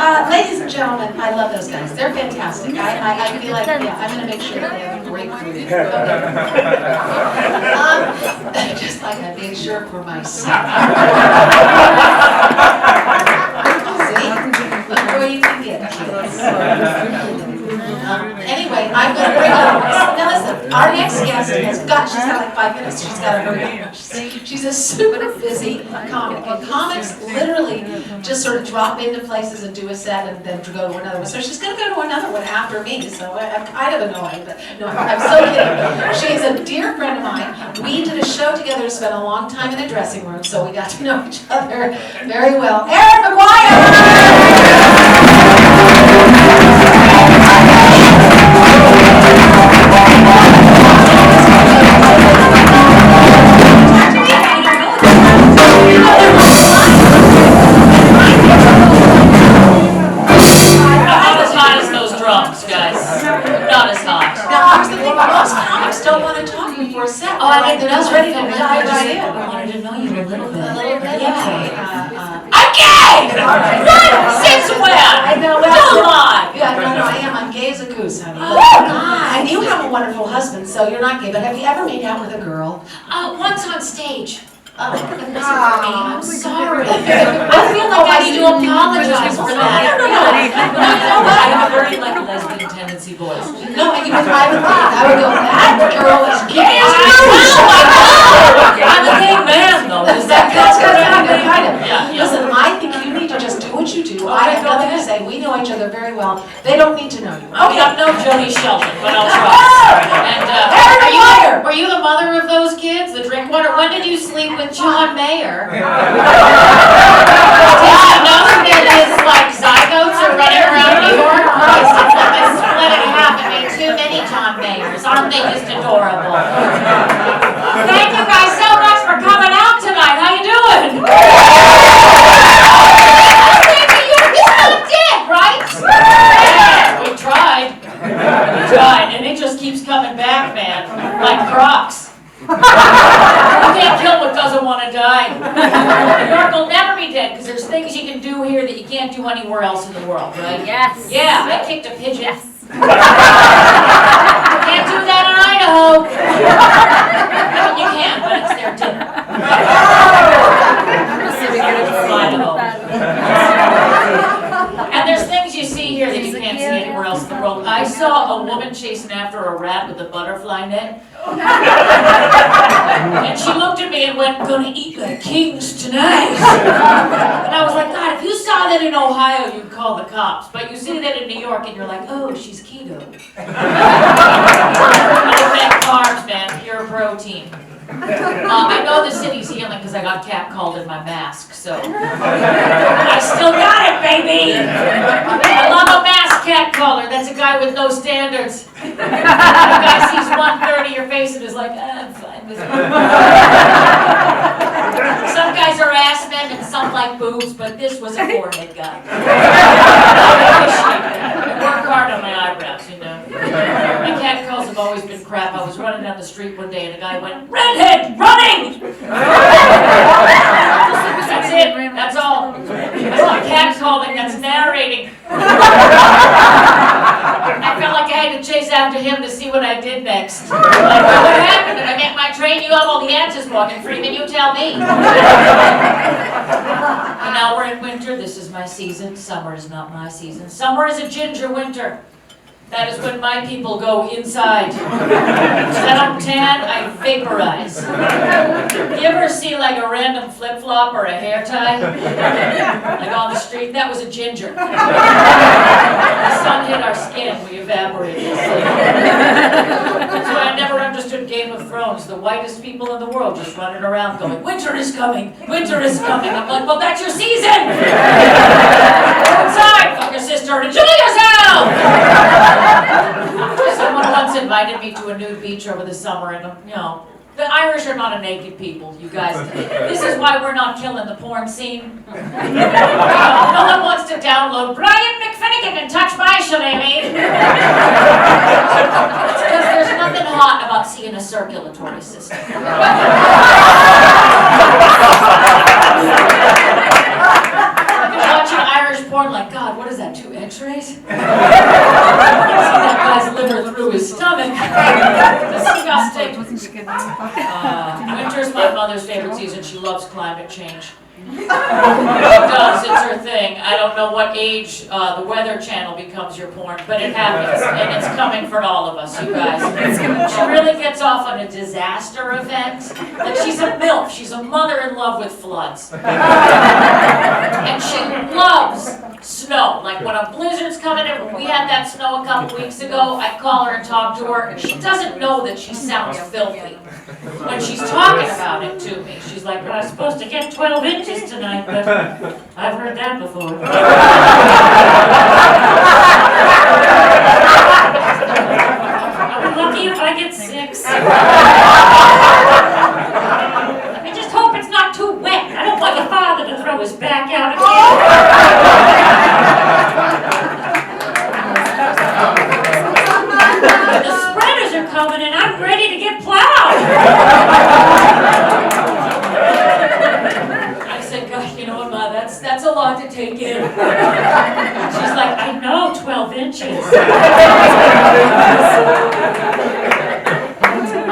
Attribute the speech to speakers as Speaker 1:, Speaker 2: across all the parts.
Speaker 1: Ladies and gentlemen, I love those guys. They're fantastic. I feel like, yeah, I'm going to make sure that they have a great career. Just like I made sure for myself. See? Look where you can get, kids. Anyway, I'm going to bring up, now listen, our next guest she's got like 5 minutes, she's got to hurry up. She's a super busy comic, and comics literally just sort of drop into places and do a set and then go to another one. So she's going to go to another one after me, so I'm kind of annoying, but no, I'm so kidding. She's a dear friend of mine. We did a show together, spent a long time in a dressing room, so we got to know each other very well. Erin Maguire!
Speaker 2: Oh, I like that. I was ready to dive right in. I wanted to know you a little bit. Yeah. I'm gay! What? Since when?
Speaker 1: I know.
Speaker 2: Don't lie!
Speaker 1: Yeah, no, I am. I'm gay as a goose, honey.
Speaker 2: Oh, God.
Speaker 1: And you have a wonderful husband, so you're not gay. But have you ever made out with a girl?
Speaker 2: Once on stage.
Speaker 1: Oh,
Speaker 2: I'm sorry. I feel like I need to apologize for that.
Speaker 1: No.
Speaker 2: You know what? I have a very lesbian tendency voice.
Speaker 1: No, and you would privately. I would go, that girl is gay as a
Speaker 2: I
Speaker 1: goose.
Speaker 2: know, I know. I'm a gay man, though. Is that
Speaker 1: That's
Speaker 2: kind
Speaker 1: kind of.
Speaker 2: Yeah.
Speaker 1: Listen, I think you need to just do what you do. I have nothing to say. We know each other very well. They don't need to know you.
Speaker 2: Okay, I'm no Jody Shelton, but I'll try. And were you the mother of those kids, the drink water? When did you sleep with John Mayer? Did you know that his zygotes are running around New York? Christ, it's like they split in half and made too many John Mayers. Aren't they just adorable? Thank you guys so much for coming out tonight. How you doing? You're not dead, right? Yeah, we tried. And it just keeps coming back, man. Like Crocs. You can't kill what doesn't want to die. New York will never be dead because there's things you can do here that you can't do anywhere else in the world, right?
Speaker 3: Yes.
Speaker 2: Yeah, I kicked a pigeon.
Speaker 3: Yes.
Speaker 2: Can't do that in Idaho. You can, but it's their dinner. And there's things you see here that you can't see anywhere else in the world. I saw a woman chasing after a rat with a butterfly net. And she looked at me and went, "Gonna eat like kings tonight." And I was like, God, if you saw that in Ohio, you'd call the cops. But you see that in New York and you're like, oh, she's keto. No fat carbs, man, pure protein. I know the city's healing because I got catcalled in my mask, so I still got it, baby! I love a mask catcaller. That's a guy with no standards. The guy sees 1/3 of your face and is like, I'm fine with it. Some guys are ass men and some like boobs, but this was a forehead guy. I work hard on my eyebrows, you know. My catcalls have always been crap. I was running down the street one day and a guy went, "Redhead, running!" That's it. That's all. That's not catcalling, that's narrating. I felt like I had to chase after him to see what I did next. Like, what happened? Did I make my train? You have all the answers, Morgan Freeman. You tell me. And now we're in winter. This is my season. Summer is not my season. Summer is a ginger winter. That is when my people go inside. So I don't tan, I vaporize. You ever see like a random flip-flop or a hair tie? Like on the street? That was a ginger. The sun hit our skin, we evaporated. That's why I never understood Game of Thrones. The whitest people in the world just running around going, "Winter is coming! Winter is coming!" I'm like, well, that's your season! Go inside, fuck your sister, and enjoy yourself! Someone once invited me to a nude beach over the summer, and the Irish are not a naked people, you guys. This is why we're not killing the porn scene. No one wants to download Brian McFinnigan and touch my shillelagh. It's because there's nothing hot about seeing a circulatory system. Watching Irish porn porn like, God, what is that, 2 x-rays? See that guy's liver through his stomach. Disgusting. Winter's my mother's favorite season. She loves climate change. She does, it's her thing. I don't know what age the Weather Channel becomes your porn, but it happens, and it's coming for all of us, you guys. She really gets off on a disaster event. Like, she's a MILF, she's a mother in love with floods. And she loves snow. Like, when a blizzard's coming in, when we had that snow a couple weeks ago, I call her and talk to her, and she doesn't know that she sounds filthy when she's talking about it to me. She's like, well, I was supposed to get 12 inches tonight, but I've heard that before. I'm lucky if I get 6. I just hope it's not too wet. I don't want your father to throw his back out again. The spreaders are coming and I'm ready to get plowed. I said, gosh, you know what, Ma, that's a lot to take in. She's like, I know, 12 inches.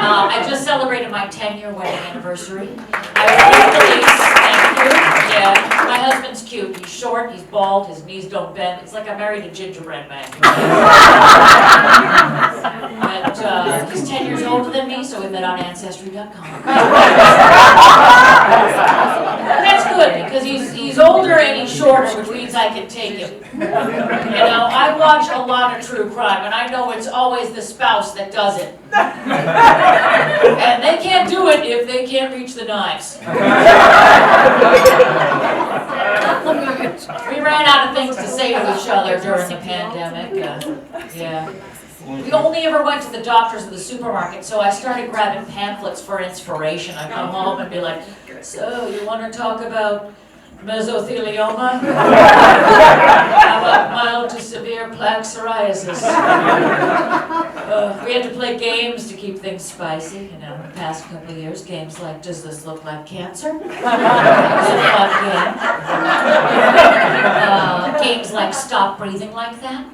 Speaker 2: I just celebrated my 10-year wedding anniversary. I was with the police, thank you. Yeah, my husband's cute. He's short, he's bald, his knees don't bend. It's like I married a gingerbread man. And he's 10 years older than me, so we met on Ancestry.com. That's good, because he's older and he's shorter, which means I can take him. You know, I watch a lot of true crime, and I know it's always the spouse that does it. And they can't do it if they can't reach the knives. We ran out of things to say to each other during the pandemic. Yeah. We only ever went to the doctors or the supermarket, so I started grabbing pamphlets for inspiration. I'd come home and be like, so you want to talk about mesothelioma? How about mild to severe plaque psoriasis? We had to play games to keep things spicy, you know, the past couple of years. Games like, does this look like cancer? It was a fun game. Games like, stop breathing like that.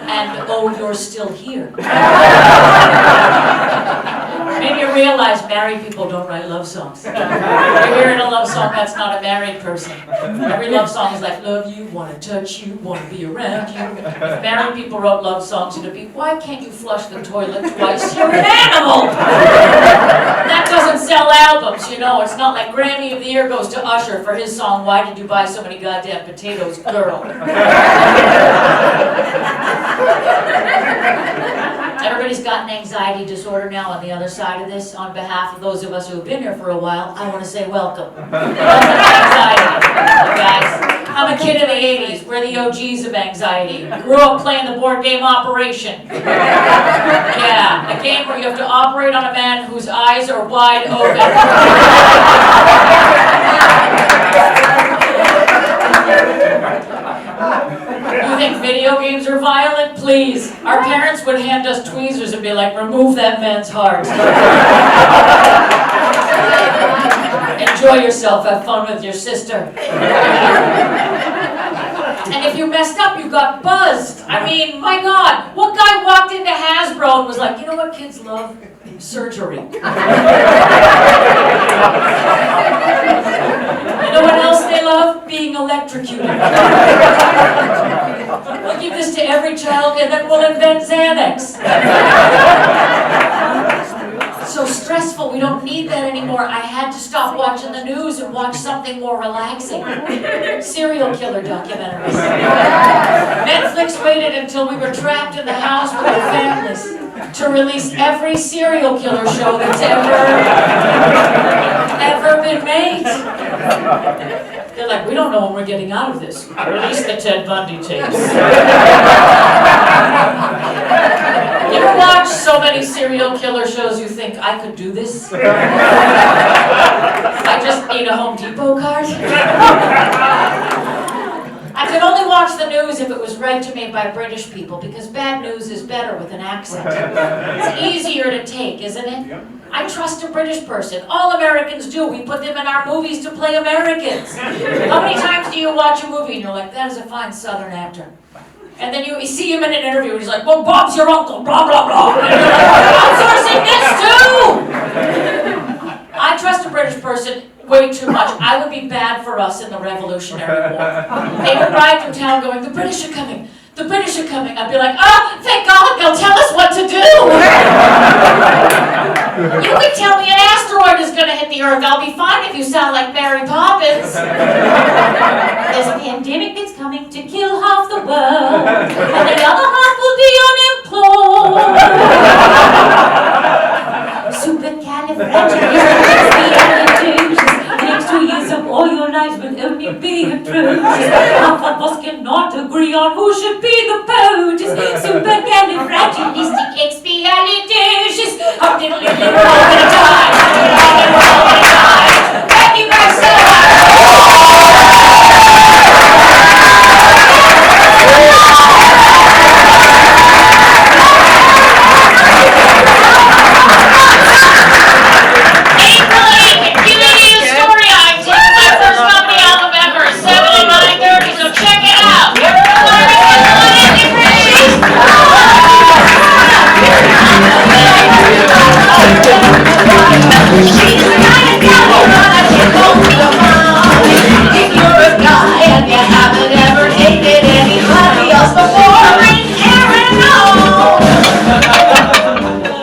Speaker 2: And, oh, you're still here. Made me realize married people don't write love songs. If you're hearing a love song, that's not a married person. Every love song is like, love you, want to touch you, want to be around you. If married people wrote love songs, it'd be, why can't you flush the toilet twice? You're an animal! That doesn't sell albums, you know. It's not like Grammy of the Year goes to Usher for his song, Why Did You Buy So Many Goddamn Potatoes, Girl? Everybody's got an anxiety disorder now on the other side of this. On behalf of those of us who have been here for a while, I want to say welcome. Anxiety, guys. I'm a kid of the 80s. We're the OGs of anxiety. I grew up playing the board game Operation. Yeah, a game where you have to operate on a man whose eyes are wide open. You think video games are violent? Please. Our parents would hand us tweezers and be like, remove that man's heart. Enjoy yourself, have fun with your sister. And if you messed up, you got buzzed. I mean, my God, what guy walked into Hasbro and was like, you know what kids love? Surgery. You know what else they love? Being electrocuted. We'll give this to every child and then we'll invent Xanax. So stressful, we don't need that anymore. I had to stop watching the news and watch something more relaxing. Serial killer documentaries. Netflix waited until we were trapped in the house with our families to release every serial killer show that's ever been made. They're like, we don't know when we're getting out of this. Release the Ted Bundy tapes. You ever watch so many serial killer shows you think, I could do this? I just need a Home Depot card. I could only watch the news if it was read to me by British people, because bad news is better with an accent. It's easier to take, isn't it? I trust a British person. All Americans do. We put them in our movies to play Americans. How many times do you watch a movie and you're like, that is a fine Southern actor? And then you see him in an interview and he's like, well, Bob's your uncle, blah, blah, blah. And you're like, outsourcing this too! I trust a British person way too much. I would be bad for us in the Revolutionary War. They would ride through town going, the British are coming. The British are coming. I'd be like, oh, thank God, they'll tell us what to do. You can tell me an asteroid is going to hit the Earth. I'll be fine if you sound like Mary Poppins. There's a pandemic that's coming to kill half the world, and the other half will be unemployed. Supercalifragilisticexpialidocious. The next 2 years of all your lives will only be atrocious. Half of us cannot agree on who should be the POTUS. Supercalifragilisticexpialidocious. How diddly-diddly, we're all gonna die.